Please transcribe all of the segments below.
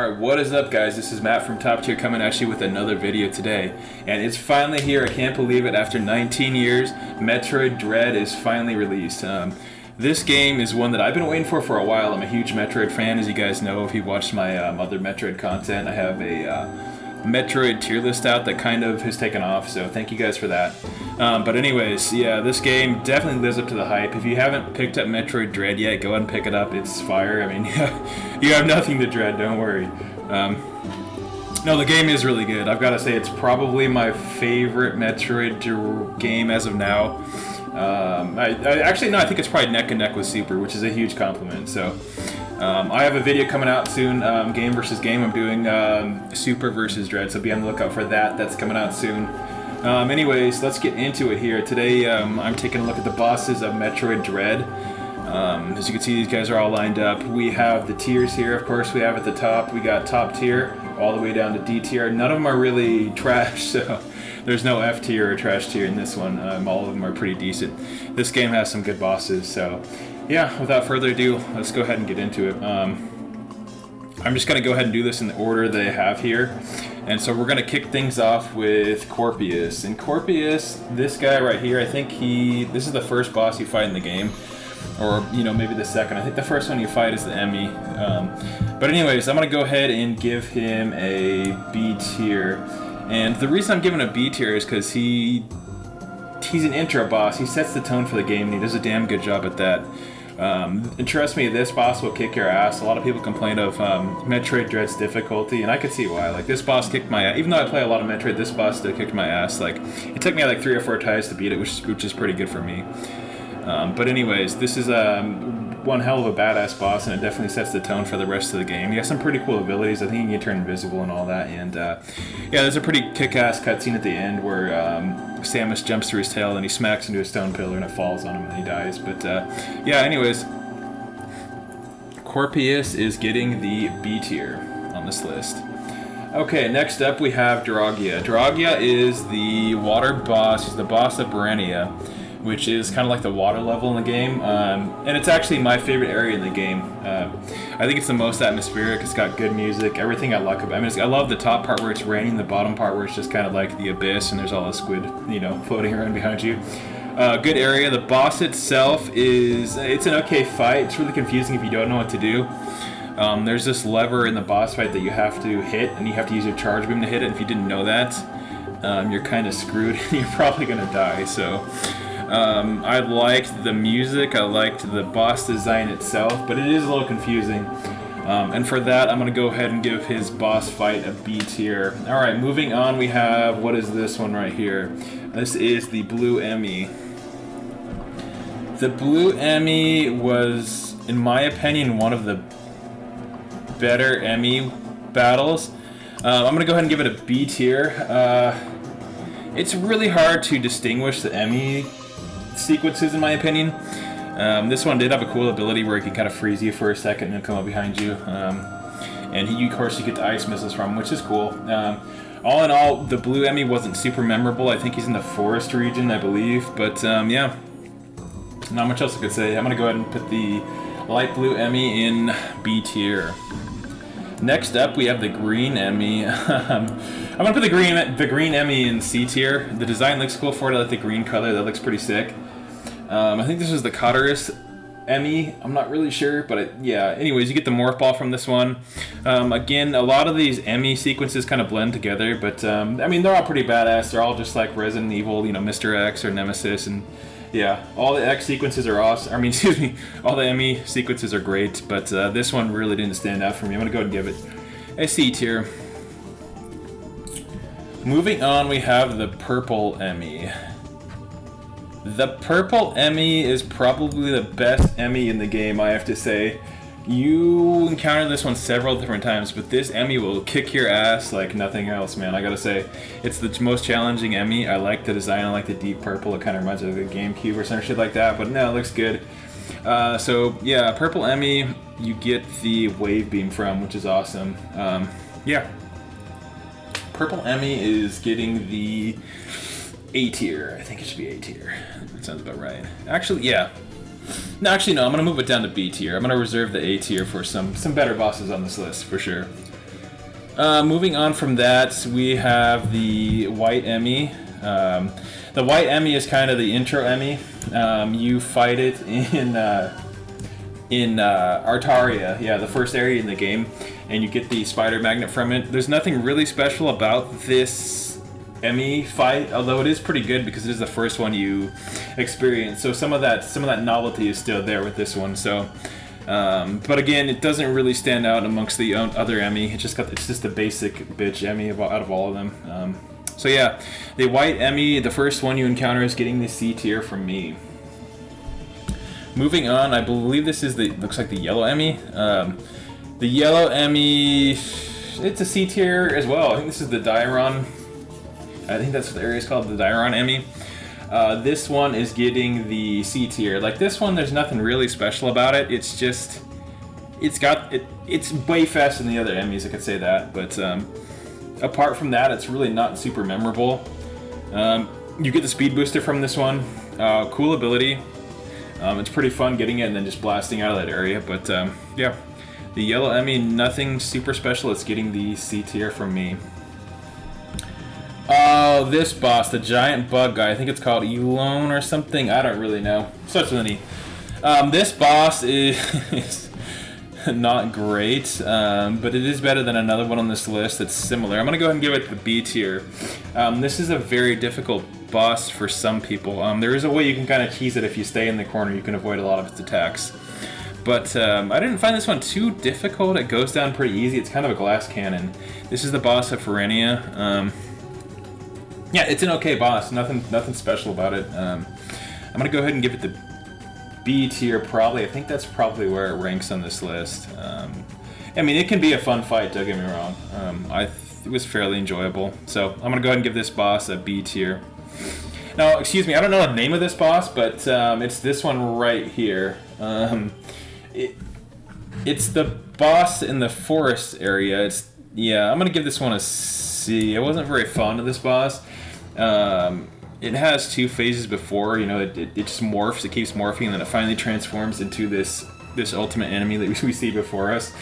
Alright, what is up guys? This is Matt from Top Tier coming at you with another video today. And it's finally here, I can't believe it, after 19 years, Metroid Dread is finally released. This game is one that I've been waiting for a while. I'm a huge Metroid fan, as you guys know if you've watched my other Metroid content. I have a Metroid tier list out that kind of has taken off, so thank you guys for that. But anyways, yeah, this game definitely lives up to the hype. If you haven't picked up Metroid Dread yet, go ahead and pick it up. It's fire. I mean, you have nothing to dread, don't worry. No, the game is really good. I've got to say, it's probably my favorite Metroid game as of now. Actually, no, I think it's probably neck and neck with Super, which is a huge compliment. So, I have a video coming out soon, game versus game. I'm doing Super versus Dread, so be on the lookout for that. That's coming out soon. Anyways, let's get into it here. Today, I'm taking a look at the bosses of Metroid Dread. As you can see, these guys are all lined up. We have the tiers here, of course. We have at the top, we got top tier, all the way down to D tier. None of them are really trash, so there's no F tier or trash tier in this one. All of them are pretty decent. This game has some good bosses, so yeah, without further ado, let's go ahead and get into it. I'm just going to go ahead and do this in the order they have here. And so we're going to kick things off with Corpus. And Corpus, this guy right here, I think this is the first boss you fight in the game. Or, you know, maybe the second. I think the first one you fight is the Emmy. But anyways, I'm going to go ahead and give him a B tier. And the reason I'm giving a B tier is because he's an intro boss. He sets the tone for the game, and he does a damn good job at that. And trust me, this boss will kick your ass. A lot of people complain of Metroid Dread's difficulty, and I could see why. Like, this boss kicked my ass. Even though I play a lot of Metroid, this boss still kicked my ass. Like, it took me like 3 or 4 tries to beat it, which is pretty good for me. But anyways, this is one hell of a badass boss, and it definitely sets the tone for the rest of the game. He has some pretty cool abilities. I think he can turn invisible and all that. And yeah, there's a pretty kick-ass cutscene at the end where Samus jumps through his tail and he smacks into a stone pillar and it falls on him and he dies. But yeah, anyways, Corpus is getting the B tier on this list. Okay, next up we have Draghia. Draghia is the water boss. He's the boss of Draghia, which is kind of like the water level in the game, and it's actually my favorite area in the game. I think it's the most atmospheric. It's got good music, everything I like about it. I mean, I love the top part where it's raining, the bottom part where it's just kind of like the abyss and there's all the squid, you know, floating around behind you. Good area. The boss itself it's an okay fight. It's really confusing if you don't know what to do. There's this lever in the boss fight that you have to hit, and you have to use your charge beam to hit it. And if you didn't know that, you're kind of screwed and you're probably going to die, so I liked the music, I liked the boss design itself, but it is a little confusing. And for that, I'm going to go ahead and give his boss fight a B tier. Alright, moving on, we have, what is this one right here? This is the Blue Emmy. The Blue Emmy was, in my opinion, one of the better Emmy battles. I'm going to go ahead and give it a B tier. It's really hard to distinguish the Emmy sequences, in my opinion. This one did have a cool ability where it can kind of freeze you for a second and then come up behind you. And of course, you get the ice missiles from him, which is cool. All in all, the Blue Emmy wasn't super memorable. I think he's in the forest region, I believe. But yeah, not much else I could say. I'm going to go ahead and put the light Blue Emmy in B tier. Next up, we have the Green Emmy. I'm gonna put the green Emmy in C tier. The design looks cool for it. I like the green color. That looks pretty sick. I think this is the Cotterus Emmy. I'm not really sure, but yeah. Anyways, you get the morph ball from this one. Again, a lot of these Emmy sequences kind of blend together, but I mean, they're all pretty badass. They're all just like Resident Evil, you know, Mr. X or Nemesis, and yeah, all the X sequences are awesome. I mean, excuse me, all the Emmy sequences are great, but this one really didn't stand out for me. I'm gonna go ahead and give it a C tier. Moving on, we have the Purple Emmy. The Purple Emmy is probably the best Emmy in the game, I have to say. You encounter this one several different times, but this Emmy will kick your ass like nothing else, man. I gotta say, it's the most challenging Emmy. I like the design. I like the deep purple. It kind of reminds me of the GameCube or some shit like that, but no, it looks good. So yeah, Purple Emmy, you get the wave beam from, which is awesome. Yeah. Purple Emmy is getting the A tier. I think it should be A tier. That sounds about right. Actually, yeah. No, I'm going to move it down to B tier. I'm going to reserve the A tier for some better bosses on this list, for sure. Moving on from that, we have the White Emmy. The White Emmy is kind of the intro Emmy. You fight it in Artaria, yeah, the first area in the game, and you get the spider magnet from it. There's nothing really special about this Emmy fight, although it is pretty good because it is the first one you experience. So some of that novelty is still there with this one. So, but again, it doesn't really stand out amongst the other Emmy. It's just the basic bitch Emmy out of all of them. So yeah, the White Emmy, the first one you encounter, is getting the C tier from me. Moving on, I believe this is looks like the Yellow Emmy. The Yellow Emmy, it's a C tier as well. I think this is the Dairon. I think that's what the area is called, the Dairon Emmy. This one is getting the C tier. Like this one, there's nothing really special about it. It's just, it's way faster than the other Emmys, I could say that. But apart from that, it's really not super memorable. You get the speed booster from this one. Cool ability. It's pretty fun getting it and then just blasting out of that area. But yeah, the Yellow Emmy, nothing super special. It's getting the C tier from me. Oh, this boss, the giant bug guy. I think it's called Elone or something. I don't really know. Starts with an E. This boss is not great, but it is better than another one on this list that's similar. I'm going to go ahead and give it the B tier. This is a very difficult boss for some people. There is a way you can kind of cheese it if you stay in the corner. You can avoid a lot of its attacks. But I didn't find this one too difficult. It goes down pretty easy. It's kind of a glass cannon. This is the boss of Ferenia. Yeah, it's an okay boss. Nothing special about it. I'm gonna go ahead and give it the B tier. Probably. I think that's probably where it ranks on this list. I mean, it can be a fun fight. Don't get me wrong. It was fairly enjoyable. So I'm gonna go ahead and give this boss a B tier. Now, excuse me. I don't know the name of this boss, but it's this one right here. It's the boss in the forest area. Yeah, I'm gonna give this one a C. I wasn't very fond of this boss. It has two phases before, you know, it just morphs, it keeps morphing, and then it finally transforms into this ultimate enemy that we see before us.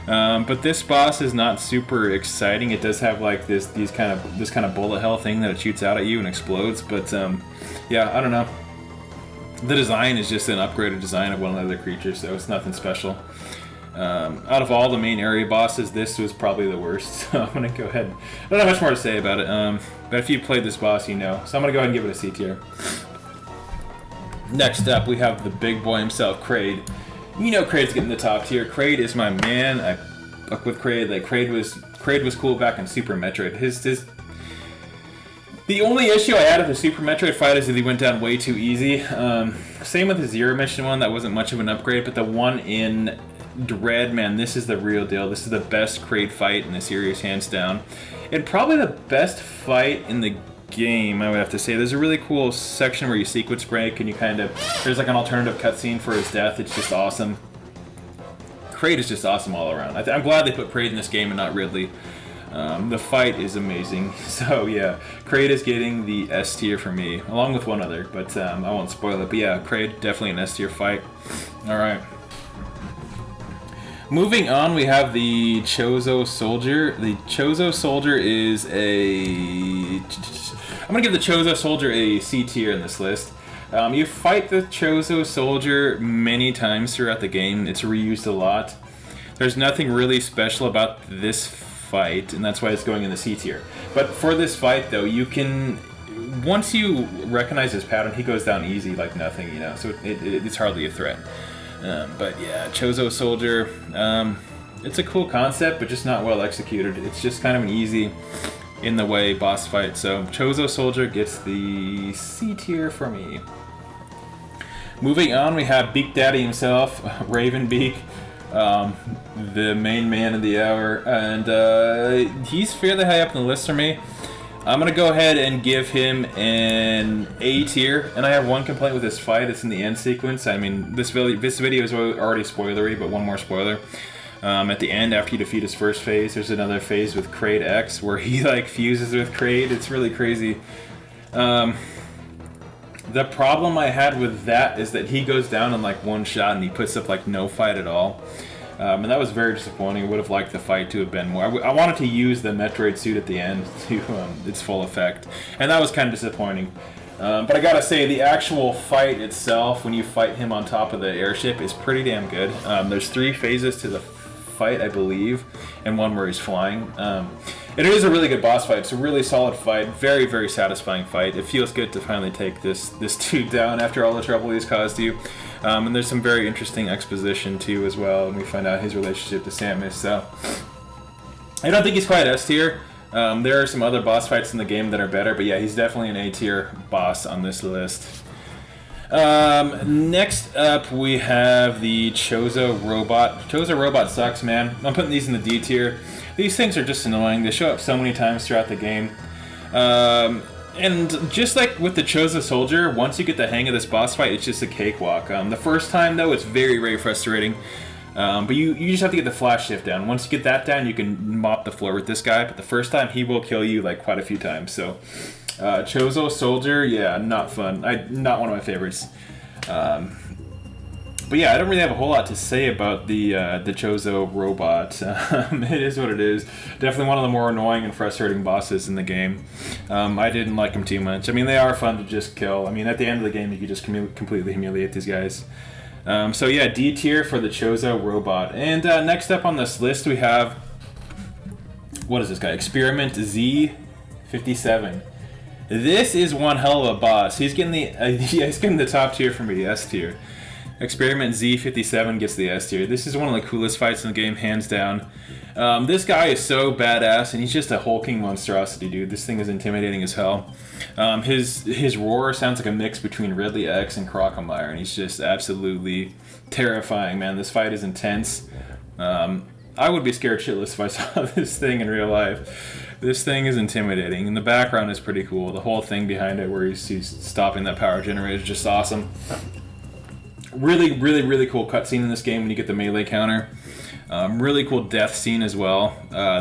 But this boss is not super exciting. It does have like this kind of bullet hell thing that it shoots out at you and explodes. But yeah, I don't know. The design is just an upgraded design of one of the other creatures, so it's nothing special. Out of all the main area bosses, this was probably the worst. So I'm gonna go ahead. I don't have much more to say about it. But if you played this boss, you know. So I'm gonna go ahead and give it a C tier. Next up, we have the big boy himself, Kraid. You know Kraid's getting the top tier. Kraid is my man. I fuck with Kraid. Like Kraid was cool back in Super Metroid. The only issue I had with the Super Metroid fight is that he went down way too easy. Same with the Zero Mission one. That wasn't much of an upgrade, but the one in Dread, man, this is the real deal. This is the best Kraid fight in the series, hands down. And probably the best fight in the game, I would have to say. There's a really cool section where you sequence break and you there's like an alternative cutscene for his death. It's just awesome. Kraid is just awesome all around. I'm glad they put Kraid in this game and not Ridley. The fight is amazing. So yeah, Kraid is getting the S tier for me, along with one other, but I won't spoil it. But yeah, Kraid, definitely an S tier fight. Alright. Moving on, we have the Chozo Soldier. The Chozo Soldier is I'm gonna give the Chozo Soldier a C tier in this list. You fight the Chozo Soldier many times throughout the game. It's reused a lot. There's nothing really special about this fight, and that's why it's going in the C tier. But for this fight, though, you can... Once you recognize his pattern, he goes down easy like nothing, you know, so it's hardly a threat. But yeah, Chozo Soldier, it's a cool concept, but just not well executed. It's just kind of an easy, in the way boss fight. So Chozo Soldier gets the C tier for me. Moving on, we have Beak Daddy himself, Ravenbeak, the main man of the hour, and he's fairly high up on the list for me. I'm going to go ahead and give him an A tier, and I have one complaint with this fight. It's in the end sequence. I mean, this video is already spoilery, but one more spoiler. At the end, after you defeat his first phase, there's another phase with Kraid X where he like fuses with Kraid. It's really crazy. The problem I had with that is that he goes down in like one shot and he puts up like no fight at all. And that was very disappointing. I would have liked the fight to have been more. I wanted to use the Metroid suit at the end to its full effect, and that was kind of disappointing. But I gotta say, the actual fight itself, when you fight him on top of the airship, is pretty damn good. There's 3 phases to the fight, I believe, and one where he's flying. It is a really good boss fight. It's a really solid fight, very, very satisfying fight. It feels good to finally take this dude down after all the trouble he's caused you. And there's some very interesting exposition too as well, and we find out his relationship to Samus. So I don't think he's quite S tier. There are some other boss fights in the game that are better, but yeah, he's definitely an A tier boss on this list. Next up, we have the Chozo Robot. Chozo Robot sucks, man. I'm putting these in the D tier. These things are just annoying. They show up so many times throughout the game. And just like with the Chozo Soldier, once you get the hang of this boss fight, it's just a cakewalk. The first time, though, it's very, very frustrating. But you just have to get the flash shift down. Once you get that down, you can mop the floor with this guy. But the first time, he will kill you like quite a few times. So, Chozo Soldier, yeah, not fun. Not one of my favorites. But yeah, I don't really have a whole lot to say about the Chozo Robot. It is what it is. Definitely one of the more annoying and frustrating bosses in the game. I didn't like them too much. I mean, they are fun to just kill. I mean, at the end of the game, you could just completely humiliate these guys. So yeah, D tier for the Chozo Robot. And next up on this list, we have, what is this guy? Experiment Z57. This is one hell of a boss. He's getting he's getting the top tier for me, S tier. Experiment Z57 gets the S tier. This is one of the coolest fights in the game, hands down. This guy is so badass, and he's just a hulking monstrosity, dude. This thing is intimidating as hell. His roar sounds like a mix between Ridley X and Crocomire, and he's just absolutely terrifying, man. This fight is intense. I would be scared shitless if I saw this thing in real life. This thing is intimidating, and the background is pretty cool. The whole thing behind it where he's stopping that power generator is just awesome. Really, really, really cool cutscene in this game when you get the melee counter. Really cool death scene as well.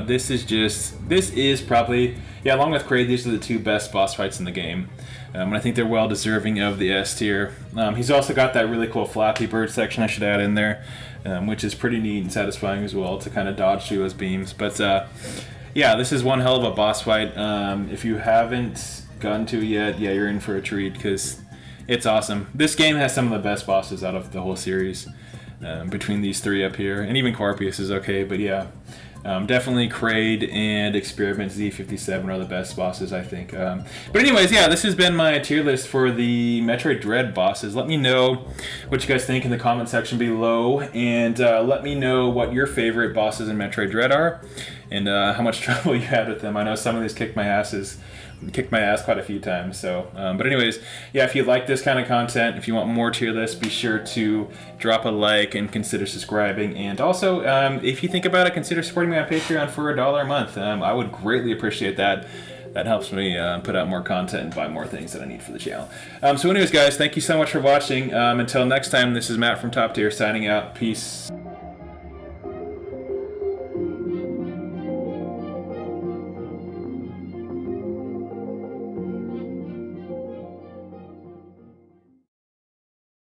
This is probably, yeah, along with Kraid, these are the 2 best boss fights in the game. And I think they're well deserving of the S tier. He's also got that really cool Flappy Bird section I should add in there, which is pretty neat and satisfying as well to kind of dodge through those beams. But yeah, this is one hell of a boss fight. If you haven't gotten to it yet, yeah, you're in for a treat because it's awesome. This game has some of the best bosses out of the whole series. Between these 3 up here, and even Corpus is okay, but yeah, definitely Kraid and Experiment Z57 are the best bosses, I think. But anyways, yeah, this has been my tier list for the Metroid Dread bosses. Let me know what you guys think in the comment section below, and let me know what your favorite bosses in Metroid Dread are, and how much trouble you had with them. I know some of these kicked my ass quite a few times. So but anyways, yeah, if you like this kind of content, if you want more tier lists, be sure to drop a like and consider subscribing. And also, if you think about it, consider supporting me on Patreon for $1 a month. I would greatly appreciate that. That helps me put out more content and buy more things that I need for the channel. So anyways, guys, thank you so much for watching. Until next time, this is Matt from Top Tier signing out. Peace.